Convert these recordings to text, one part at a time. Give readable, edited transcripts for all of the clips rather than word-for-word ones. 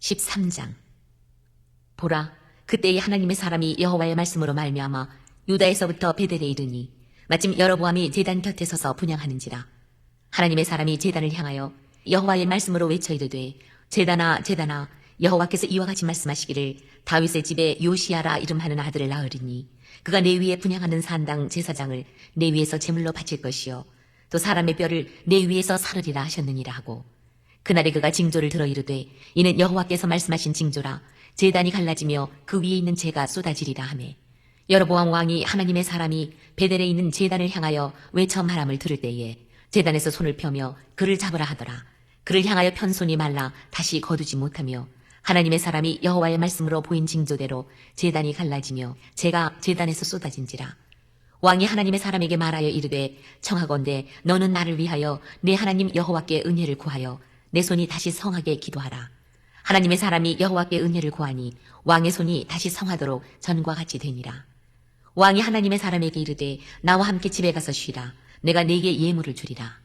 13장. 보라, 그때의 하나님의 사람이 여호와의 말씀으로 말미암아 유다에서부터 베델에 이르니 마침 여로보암이 제단 곁에 서서 분향하는지라. 하나님의 사람이 제단을 향하여 여호와의 말씀으로 외쳐 이르되, 제단아 제단아, 여호와께서 이와 같이 말씀하시기를 다윗의 집에 요시야라 이름하는 아들을 낳으리니 그가 내 위에 분향하는 산당 제사장을 내 위에서 제물로 바칠 것이요 또 사람의 뼈를 내 위에서 사르리라 하셨느니라 하고, 그날에 그가 징조를 들어 이르되, 이는 여호와께서 말씀하신 징조라. 제단이 갈라지며 그 위에 있는 재가 쏟아지리라 하매, 여로보암 왕이 하나님의 사람이 베델에 있는 제단을 향하여 외쳐 말함을 들을 때에 제단에서 손을 펴며 그를 잡으라 하더라. 그를 향하여 편 손이 말라 다시 거두지 못하며, 하나님의 사람이 여호와의 말씀으로 보인 징조대로 제단이 갈라지며 재가 제단에서 쏟아진지라. 왕이 하나님의 사람에게 말하여 이르되, 청하건대 너는 나를 위하여 내 하나님 여호와께 은혜를 구하여 내 손이 다시 성하게 기도하라. 하나님의 사람이 여호와께 은혜를 구하니 왕의 손이 다시 성하도록 전과 같이 되니라. 왕이 하나님의 사람에게 이르되, 나와 함께 집에 가서 쉬라. 내가 네게 예물을 주리라.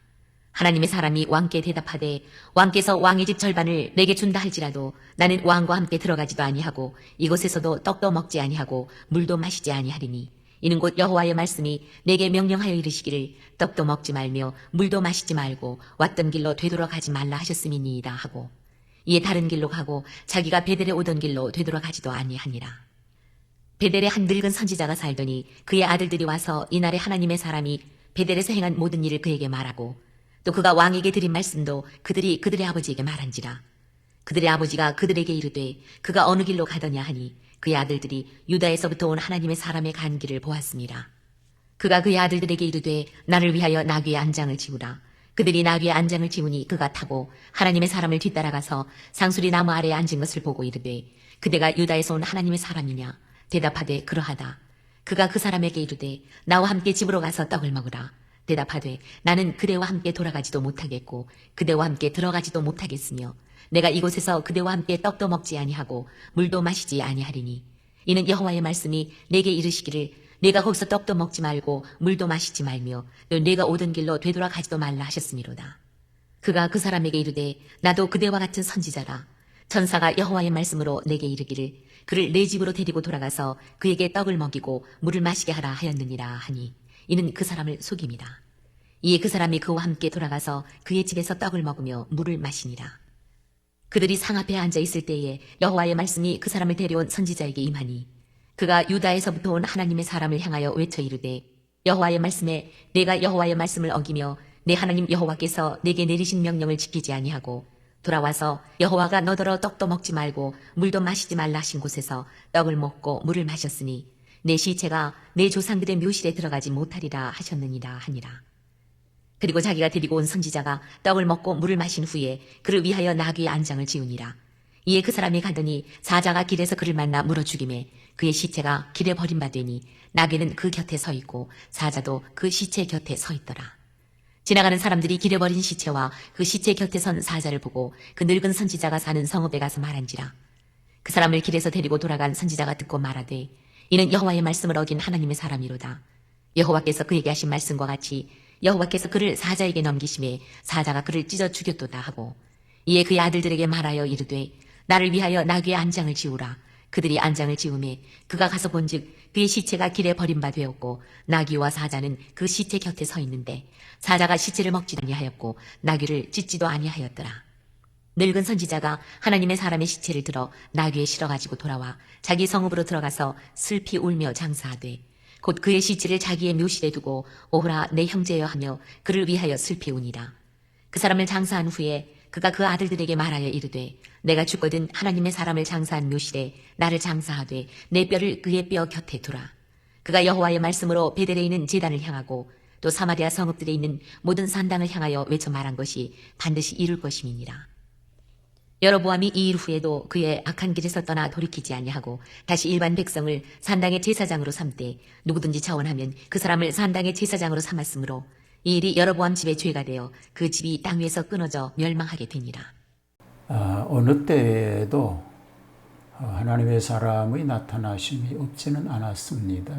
하나님의 사람이 왕께 대답하되, 왕께서 왕의 집 절반을 내게 준다 할지라도 나는 왕과 함께 들어가지도 아니하고 이곳에서도 떡도 먹지 아니하고 물도 마시지 아니하리니, 이는 곧 여호와의 말씀이 내게 명령하여 이르시기를 떡도 먹지 말며 물도 마시지 말고 왔던 길로 되돌아가지 말라 하셨음이니이다 하고, 이에 다른 길로 가고 자기가 베델에 오던 길로 되돌아가지도 아니하니라. 베델에 한 늙은 선지자가 살더니 그의 아들들이 와서 이날에 하나님의 사람이 베델에서 행한 모든 일을 그에게 말하고, 또 그가 왕에게 드린 말씀도 그들이 그들의 아버지에게 말한지라. 그들의 아버지가 그들에게 이르되, 그가 어느 길로 가더냐 하니 그의 아들들이 유다에서부터 온 하나님의 사람의 간 길을 보았습니다. 그가 그의 아들들에게 이르되, 나를 위하여 나귀의 안장을 지우라. 그들이 나귀의 안장을 지우니 그가 타고 하나님의 사람을 뒤따라가서 상수리 나무 아래에 앉은 것을 보고 이르되, 그대가 유다에서 온 하나님의 사람이냐? 대답하되, 그러하다. 그가 그 사람에게 이르되, 나와 함께 집으로 가서 떡을 먹으라. 대답하되, 나는 그대와 함께 돌아가지도 못하겠고 그대와 함께 들어가지도 못하겠으며 내가 이곳에서 그대와 함께 떡도 먹지 아니하고 물도 마시지 아니하리니, 이는 여호와의 말씀이 내게 이르시기를 내가 거기서 떡도 먹지 말고 물도 마시지 말며 또 내가 오던 길로 되돌아가지도 말라 하셨음이로다. 그가 그 사람에게 이르되, 나도 그대와 같은 선지자라. 천사가 여호와의 말씀으로 내게 이르기를 그를 내 집으로 데리고 돌아가서 그에게 떡을 먹이고 물을 마시게 하라 하였느니라 하니, 이는 그 사람을 속임이라. 이에 그 사람이 그와 함께 돌아가서 그의 집에서 떡을 먹으며 물을 마시니라. 그들이 상 앞에 앉아 있을 때에 여호와의 말씀이 그 사람을 데려온 선지자에게 임하니, 그가 유다에서부터 온 하나님의 사람을 향하여 외쳐 이르되, 여호와의 말씀에 내가 여호와의 말씀을 어기며 내 하나님 여호와께서 내게 내리신 명령을 지키지 아니하고 돌아와서 여호와가 너더러 떡도 먹지 말고 물도 마시지 말라 하신 곳에서 떡을 먹고 물을 마셨으니 내 시체가 내 조상들의 묘실에 들어가지 못하리라 하셨느니라 하니라. 그리고 자기가 데리고 온 선지자가 떡을 먹고 물을 마신 후에 그를 위하여 나귀의 안장을 지우니라. 이에 그 사람이 가더니 사자가 길에서 그를 만나 물어 죽이매 그의 시체가 길에 버림받으니 나귀는 그 곁에 서 있고 사자도 그 시체 곁에 서 있더라. 지나가는 사람들이 길에 버린 시체와 그 시체 곁에 선 사자를 보고 그 늙은 선지자가 사는 성읍에 가서 말한지라. 그 사람을 길에서 데리고 돌아간 선지자가 듣고 말하되, 이는 여호와의 말씀을 어긴 하나님의 사람이로다. 여호와께서 그에게 하신 말씀과 같이 여호와께서 그를 사자에게 넘기심에 사자가 그를 찢어 죽였도다 하고, 이에 그의 아들들에게 말하여 이르되, 나를 위하여 나귀의 안장을 지우라. 그들이 안장을 지우매 그가 가서 본즉 그의 시체가 길에 버림바 되었고 나귀와 사자는 그 시체 곁에 서 있는데 사자가 시체를 먹지 아니하였고 나귀를 찢지도 아니하였더라. 늙은 선지자가 하나님의 사람의 시체를 들어 나귀에 실어가지고 돌아와 자기 성읍으로 들어가서 슬피 울며 장사하되, 곧 그의 시체를 자기의 묘실에 두고 오호라 내 형제여 하며 그를 위하여 슬피 우니라. 그 사람을 장사한 후에 그가 그 아들들에게 말하여 이르되, 내가 죽거든 하나님의 사람을 장사한 묘실에 나를 장사하되 내 뼈를 그의 뼈 곁에 두라. 그가 여호와의 말씀으로 베델에 있는 제단을 향하고 또 사마리아 성읍들에 있는 모든 산당을 향하여 외쳐 말한 것이 반드시 이룰 것임이니라. 여로보암이 이 일 후에도 그의 악한 길에서 떠나 돌이키지 아니하고 다시 일반 백성을 산당의 제사장으로 삼되 누구든지 자원하면 그 사람을 산당의 제사장으로 삼았으므로 이 일이 여로보암 집의 죄가 되어 그 집이 땅 위에서 끊어져 멸망하게 되니라. 어느 때에도 하나님의 사람의 나타나심이 없지는 않았습니다.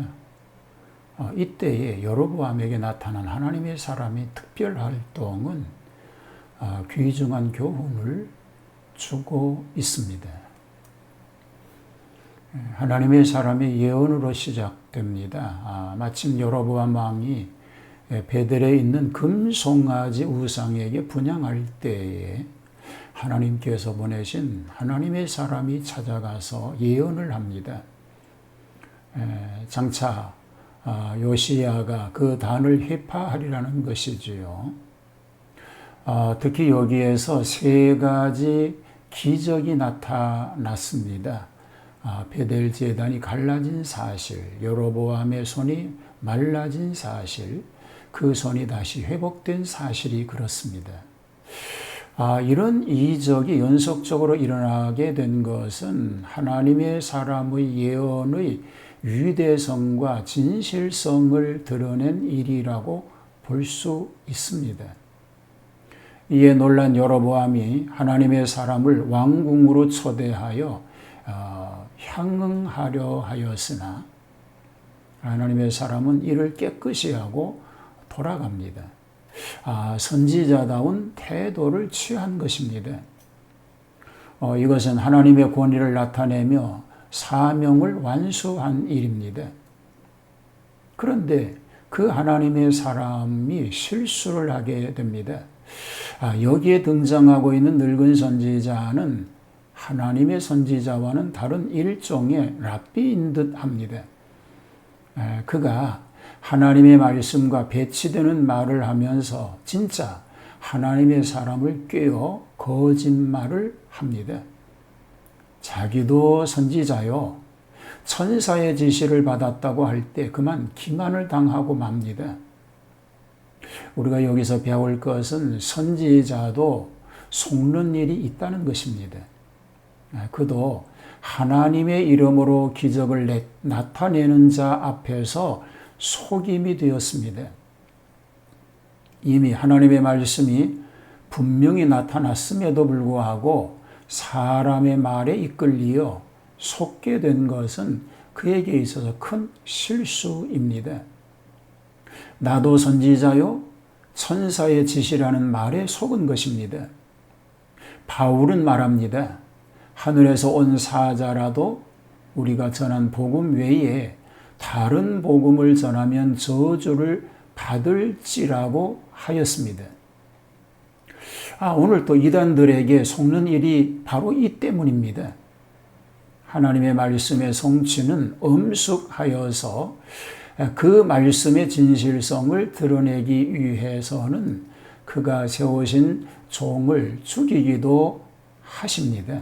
이때에 여로보암에게 나타난 하나님의 사람의 특별 활동은 귀중한 교훈을 주고 있습니다. 하나님의 사람의 예언으로 시작됩니다. 마침 여로보암 왕이 베델에 있는 금송아지 우상에게 분향할 때에 하나님께서 보내신 하나님의 사람이 찾아가서 예언을 합니다. 장차 요시야가 그 단을 회파하리라는 것이지요. 특히 여기에서 세 가지 기적이 나타났습니다. 베델 제단이 갈라진 사실, 여로보암의 손이 말라진 사실, 그 손이 다시 회복된 사실이 그렇습니다. 이런 이적이 연속적으로 일어나게 된 것은 하나님의 사람의 예언의 위대성과 진실성을 드러낸 일이라고 볼 수 있습니다. 이에 놀란 여로보암이 하나님의 사람을 왕궁으로 초대하여 향응하려 하였으나 하나님의 사람은 이를 깨끗이 하고 돌아갑니다. 선지자다운 태도를 취한 것입니다. 이것은 하나님의 권위를 나타내며 사명을 완수한 일입니다. 그런데 그 하나님의 사람이 실수를 하게 됩니다. 여기에 등장하고 있는 늙은 선지자는 하나님의 선지자와는 다른 일종의 랍비인 듯 합니다. 그가 하나님의 말씀과 배치되는 말을 하면서 진짜 하나님의 사람을 꿰어 거짓말을 합니다. 자기도 선지자요, 천사의 지시를 받았다고 할 때 그만 기만을 당하고 맙니다. 우리가 여기서 배울 것은 선지자도 속는 일이 있다는 것입니다. 그도 하나님의 이름으로 기적을 나타내는 자 앞에서 속임이 되었습니다. 이미 하나님의 말씀이 분명히 나타났음에도 불구하고 사람의 말에 이끌리어 속게 된 것은 그에게 있어서 큰 실수입니다. 나도 선지자요, 천사의 지시라는 말에 속은 것입니다. 바울은 말합니다. 하늘에서 온 사자라도 우리가 전한 복음 외에 다른 복음을 전하면 저주를 받을지라고 하였습니다. 오늘 또 이단들에게 속는 일이 바로 이 때문입니다. 하나님의 말씀의 성취는 엄숙하여서 그 말씀의 진실성을 드러내기 위해서는 그가 세우신 종을 죽이기도 하십니다.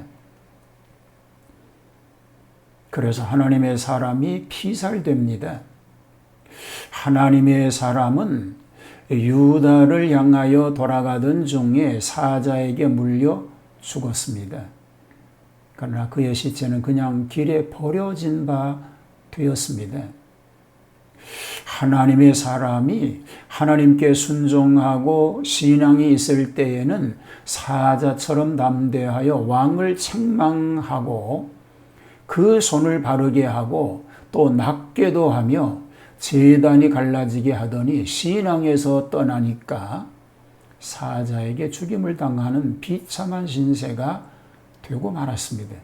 그래서 하나님의 사람이 피살됩니다. 하나님의 사람은 유다를 향하여 돌아가던 중에 사자에게 물려 죽었습니다. 그러나 그의 시체는 그냥 길에 버려진 바 되었습니다. 하나님의 사람이 하나님께 순종하고 신앙이 있을 때에는 사자처럼 담대하여 왕을 책망하고 그 손을 바르게 하고 또 낫게도 하며 제단이 갈라지게 하더니 신앙에서 떠나니까 사자에게 죽임을 당하는 비참한 신세가 되고 말았습니다.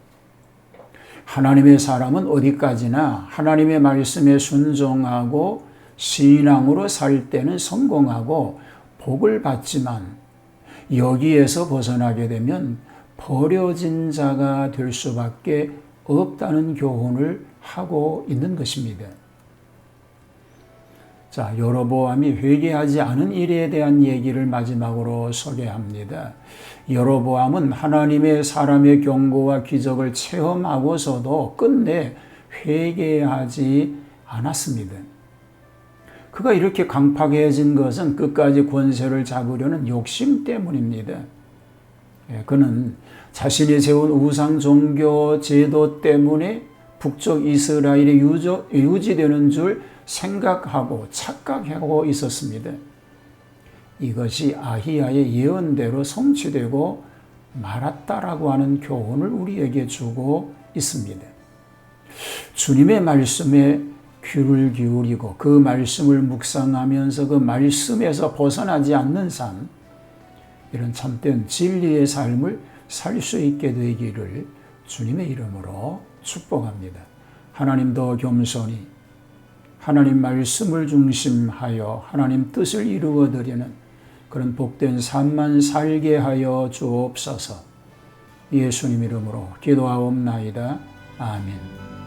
하나님의 사람은 어디까지나 하나님의 말씀에 순종하고 신앙으로 살 때는 성공하고 복을 받지만 여기에서 벗어나게 되면 버려진 자가 될 수밖에 없다는 교훈을 하고 있는 것입니다. 자, 여로보암이 회개하지 않은 일에 대한 얘기를 마지막으로 소개합니다. 여로보암은 하나님의 사람의 경고와 기적을 체험하고서도 끝내 회개하지 않았습니다. 그가 이렇게 강팍해진 것은 끝까지 권세를 잡으려는 욕심 때문입니다. 그는 자신이 세운 우상 종교 제도 때문에 북쪽 이스라엘이 유지되는 줄 생각하고 착각하고 있었습니다. 이것이 아히야의 예언대로 성취되고 말았다라고 하는 교훈을 우리에게 주고 있습니다. 주님의 말씀에 귀를 기울이고 그 말씀을 묵상하면서 그 말씀에서 벗어나지 않는 삶, 이런 참된 진리의 삶을 살 수 있게 되기를 주님의 이름으로 축복합니다. 하나님도 겸손히 하나님 말씀을 중심하여 하나님 뜻을 이루어드리는 그런 복된 삶만 살게 하여 주옵소서. 예수님 이름으로 기도하옵나이다. 아멘.